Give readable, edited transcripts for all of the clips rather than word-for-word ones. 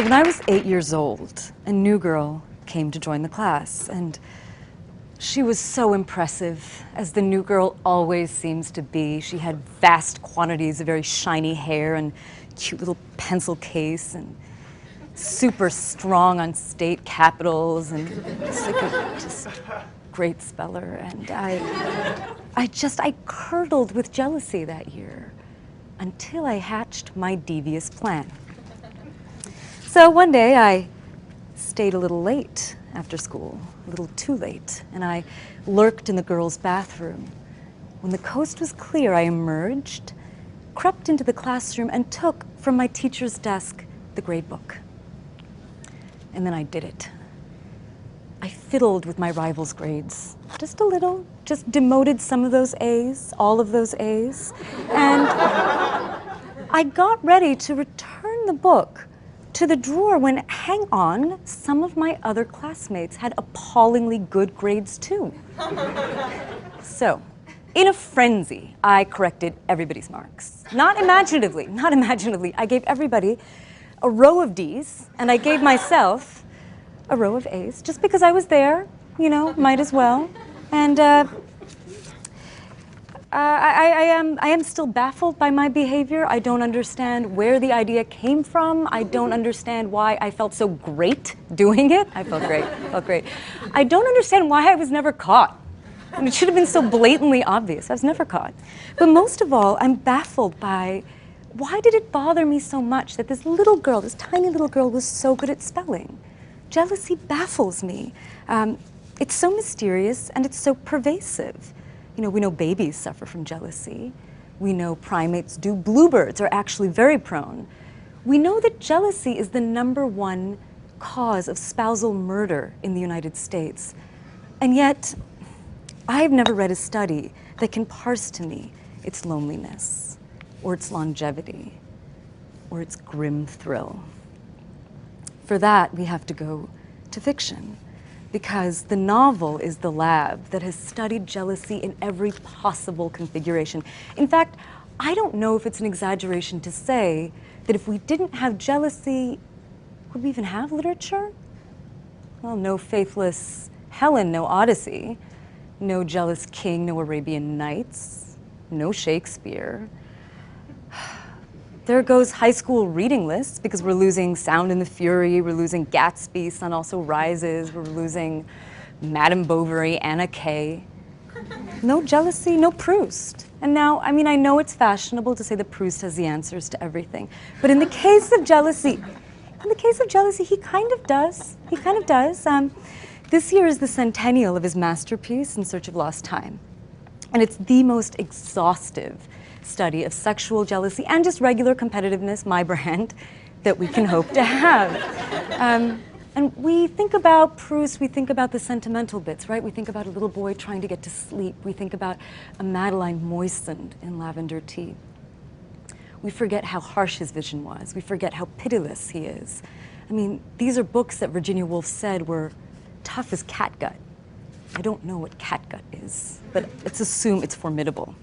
When I was 8 years old, a new girl came to join the class, and she was so impressive, as the new girl always seems to be. She had vast quantities of very shiny hair and cute little pencil case and super strong on state capitals and just great speller. And I curdled with jealousy that year until I hatched my devious plan. So one day I stayed a little late after school, a little too late, and I lurked in the girls' bathroom. When the coast was clear, I emerged, crept into the classroom, and took from my teacher's desk the grade book. And then I did it. I fiddled with my rival's grades, just a little, just demoted some of those A's, all of those A's, and I got ready to return the book to the drawer when, hang on, some of my other classmates had appallingly good grades too. So, in a frenzy, I corrected everybody's marks. Not imaginatively, not imaginatively. I gave everybody a row of D's, and I gave myself a row of A's, just because I was there, you know, might as well. And I am still baffled by my behavior. I don't understand where the idea came from. I don't understand why I felt so great doing it. I felt great, felt great. I don't understand why I was never caught. And it should have been so blatantly obvious. I was never caught. But most of all, I'm baffled by why did it bother me so much that this little girl, this tiny little girl, was so good at spelling? Jealousy baffles me. It's so mysterious and it's so pervasive. You know, we know babies suffer from jealousy. We know primates do. Bluebirds are actually very prone. We know that jealousy is the #1 cause of spousal murder in the United States. And yet, I've never read a study that can parse to me its loneliness, or its longevity, or its grim thrill. For that, we have to go to fiction, because the novel is the lab that has studied jealousy in every possible configuration. In fact, I don't know if it's an exaggeration to say that if we didn't have jealousy, would we even have literature? Well, no faithless Helen, no Odyssey, no jealous king, no Arabian Nights, no Shakespeare. There goes high school reading lists, because we're losing Sound and the Fury, we're losing Gatsby, Sun Also Rises, we're losing Madame Bovary, Anna Kay. No jealousy, no Proust. And now, I mean, I know it's fashionable to say that Proust has the answers to everything, but in the case of jealousy, he kind of does. He kind of does. This year is the centennial of his masterpiece, In Search of Lost Time. And it's the most exhaustive study of sexual jealousy and just regular competitiveness, my brand, that we can hope to have. And we think about Proust, we think about the sentimental bits, right? We think about a little boy trying to get to sleep. We think about a Madeline moistened in lavender tea. We forget how harsh his vision was. We forget how pitiless he is. I mean, these are books that Virginia Woolf said were tough as catgut. I don't know what catgut is, but let's assume it's formidable.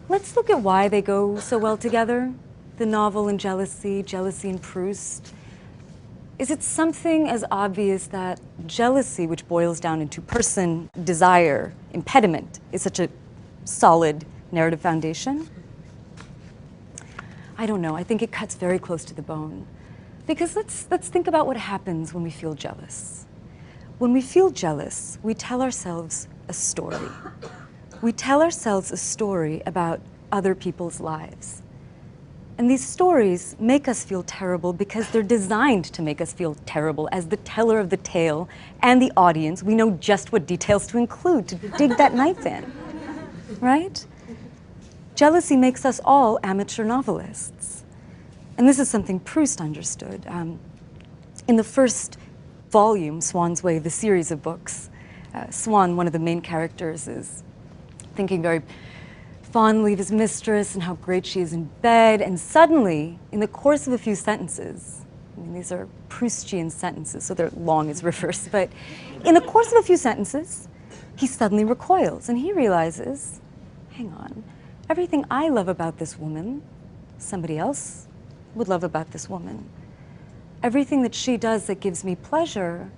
Let's look at why they go so well together, the novel and jealousy, jealousy and Proust. Is it something as obvious that jealousy, which boils down into person, desire, impediment, is such a solid narrative foundation? I don't know. I think it cuts very close to the bone. Because let's think about what happens when we feel jealous. When we feel jealous, we tell ourselves a story. We tell ourselves a story about other people's lives. And these stories make us feel terrible because they're designed to make us feel terrible. As the teller of the tale and the audience, we know just what details to include to dig that knife in, right? Jealousy makes us all amateur novelists. And this is something Proust understood. In the first volume, Swann's Way, the series of books, Swann, one of the main characters, is thinking very fondly of his mistress and how great she is in bed, and suddenly, in the course of a few sentences, I mean, these are Proustian sentences, so they're long as rivers, but in the course of a few sentences, he suddenly recoils, and he realizes, hang on, everything I love about this woman, somebody else would love about this woman. everything that she does that gives me pleasure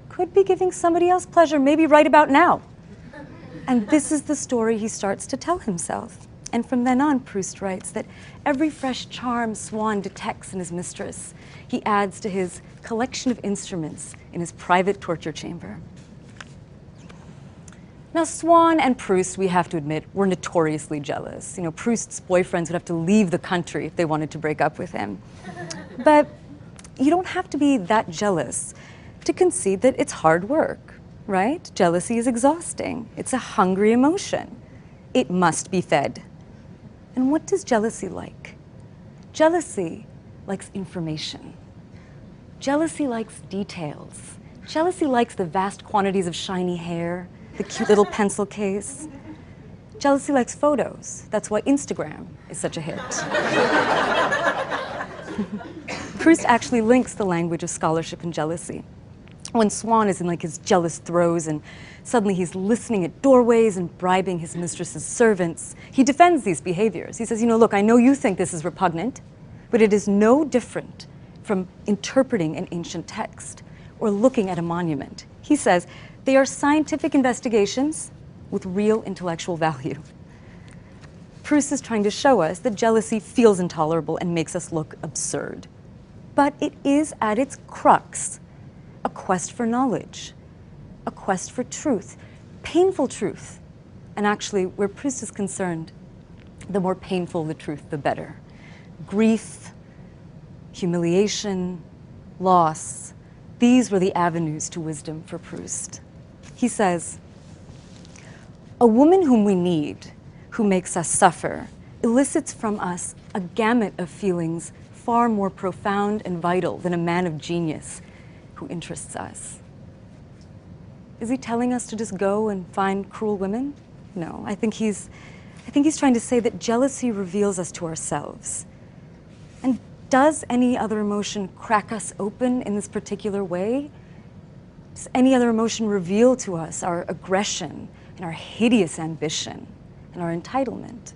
could be giving somebody else pleasure, maybe right about now. And this is the story he starts to tell himself. And from then on, Proust writes that every fresh charm Swann detects in his mistress, he adds to his collection of instruments in his private torture chamber. Now, Swann and Proust, we have to admit, were notoriously jealous. You know, Proust's boyfriends would have to leave the country if they wanted to break up with him. But you don't have to be that jealous to concede that it's hard work, right? Jealousy is exhausting. It's a hungry emotion. It must be fed. And what does jealousy like? Jealousy likes information. Jealousy likes details. Jealousy likes the vast quantities of shiny hair, the cute little pencil case. Jealousy likes photos. That's why Instagram is such a hit. Proust actually links the language of scholarship and jealousy. When Swann is in like his jealous throes and suddenly he's listening at doorways and bribing his mistress's servants, he defends these behaviors. He says, you know, look, I know you think this is repugnant, but it is no different from interpreting an ancient text or looking at a monument. He says, they are scientific investigations with real intellectual value. Proust is trying to show us that jealousy feels intolerable and makes us look absurd. But it is at its crux a quest for knowledge, a quest for truth, painful truth. And actually, where Proust is concerned, the more painful the truth, the better. Grief, humiliation, loss, these were the avenues to wisdom for Proust. He says, a woman whom we need, who makes us suffer, elicits from us a gamut of feelings far more profound and vital than a man of genius who interests us. Is he telling us to just go and find cruel women? No, I think he's trying to say that jealousy reveals us to ourselves. And does any other emotion crack us open in this particular way? Does any other emotion reveal to us our aggression and our hideous ambition and our entitlement?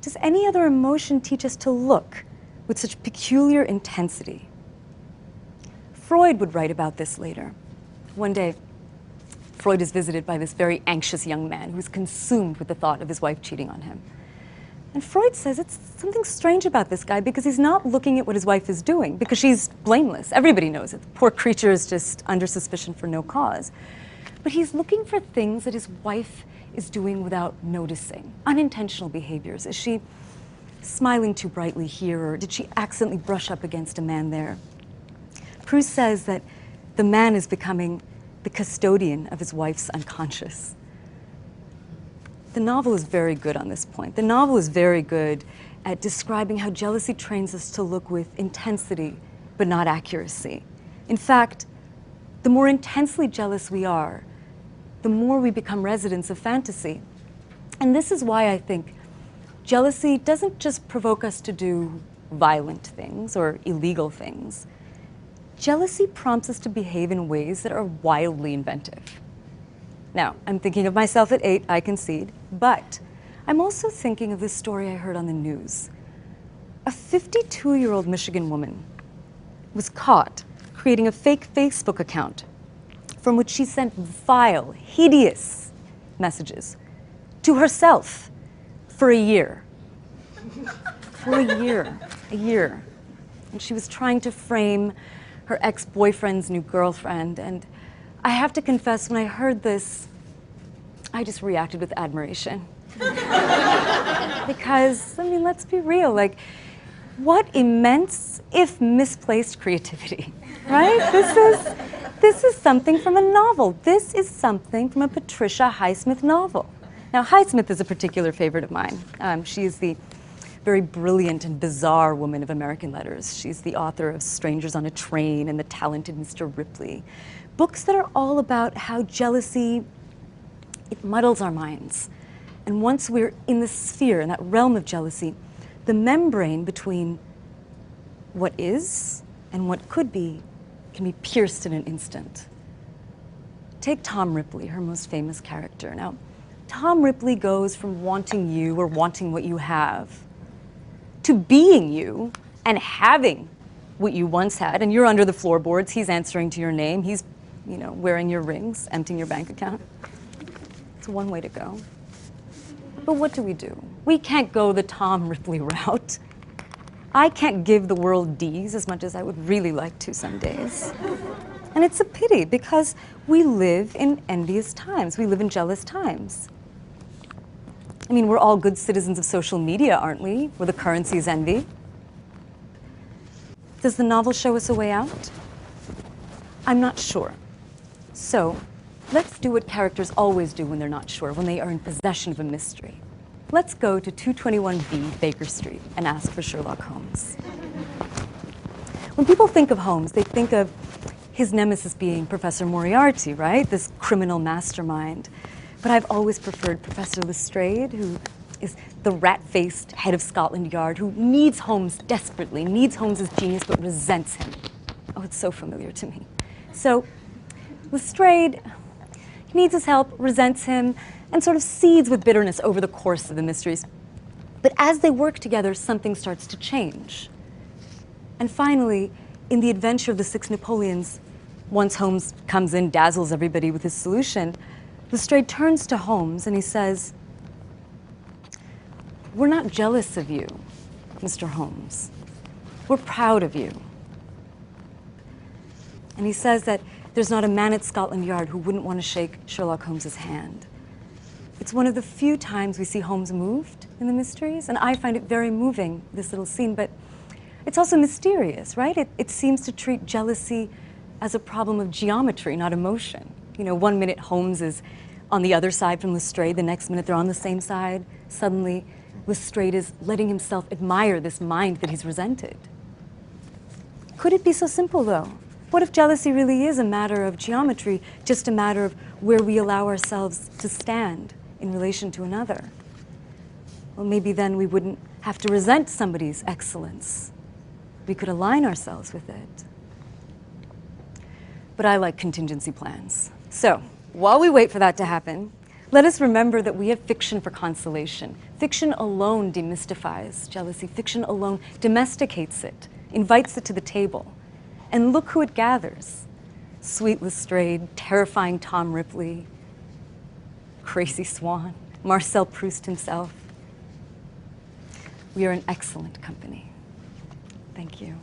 Does any other emotion teach us to look with such peculiar intensity? Freud would write about this later. One day, Freud is visited by this very anxious young man who's consumed with the thought of his wife cheating on him. And Freud says it's something strange about this guy because he's not looking at what his wife is doing, because she's blameless. Everybody knows it. The poor creature is just under suspicion for no cause. But he's looking for things that his wife is doing without noticing. Unintentional behaviors. Is she smiling too brightly here, or did she accidentally brush up against a man there? Proust says that the man is becoming the custodian of his wife's unconscious. The novel is very good on this point. The novel is very good at describing how jealousy trains us to look with intensity, but not accuracy. In fact, the more intensely jealous we are, the more we become residents of fantasy. And this is why I think jealousy doesn't just provoke us to do violent things or illegal things. Jealousy prompts us to behave in ways that are wildly inventive. Now, I'm thinking of myself at 8, I concede, but I'm also thinking of this story I heard on the news. A 52-year-old Michigan woman was caught creating a fake Facebook account from which she sent vile, hideous messages to herself for a year. For a year. And she was trying to frame her ex-boyfriend's new girlfriend. And I have to confess, when I heard this, I just reacted with admiration. Because, I mean, let's be real, like, what immense, if misplaced creativity, right? This is something from a novel. This is something from a Patricia Highsmith novel. Now, Highsmith is a particular favorite of mine. She is the very brilliant and bizarre woman of American letters. She's the author of Strangers on a Train and The Talented Mr. Ripley. Books that are all about how jealousy, it muddles our minds. And once we're in the sphere, in that realm of jealousy, the membrane between what is and what could be can be pierced in an instant. Take Tom Ripley, her most famous character. Now, Tom Ripley goes from wanting you or wanting what you have to being you and having what you once had, and you're under the floorboards, he's answering to your name, he's, you know, wearing your rings, emptying your bank account. It's one way to go. But what do? We can't go the Tom Ripley route. I can't give the world D's as much as I would really like to some days. And it's a pity because we live in envious times. We live in jealous times. I mean, we're all good citizens of social media, aren't we? Where the currency is envy. Does the novel show us a way out? I'm not sure. So, let's do what characters always do when they're not sure, when they are in possession of a mystery. Let's go to 221B Baker Street and ask for Sherlock Holmes. When people think of Holmes, they think of his nemesis being Professor Moriarty, right? This criminal mastermind. But I've always preferred Professor Lestrade, who is the rat-faced head of Scotland Yard, who needs Holmes desperately, needs Holmes' genius, but resents him. Oh, it's so familiar to me. So, Lestrade, he needs his help, resents him, and sort of seethes with bitterness over the course of the mysteries. But as they work together, something starts to change. And finally, in The Adventure of the Six Napoleons, once Holmes comes in, dazzles everybody with his solution, Lestrade turns to Holmes and he says, "We're not jealous of you, Mr. Holmes. We're proud of you." And he says that there's not a man at Scotland Yard who wouldn't want to shake Sherlock Holmes' hand. It's one of the few times we see Holmes moved in the mysteries, and I find it very moving, this little scene, but it's also mysterious, right? It seems to treat jealousy as a problem of geometry, not emotion. You know, one minute Holmes is on the other side from Lestrade, the next minute they're on the same side. Suddenly, Lestrade is letting himself admire this mind that he's resented. Could it be so simple, though? What if jealousy really is a matter of geometry, just a matter of where we allow ourselves to stand in relation to another? Well, maybe then we wouldn't have to resent somebody's excellence. We could align ourselves with it. But I like contingency plans. So, while we wait for that to happen, let us remember that we have fiction for consolation. Fiction alone demystifies jealousy. Fiction alone domesticates it, invites it to the table. And look who it gathers. Sweet Lestrade, terrifying Tom Ripley, crazy Swan, Marcel Proust himself. We are an excellent company. Thank you.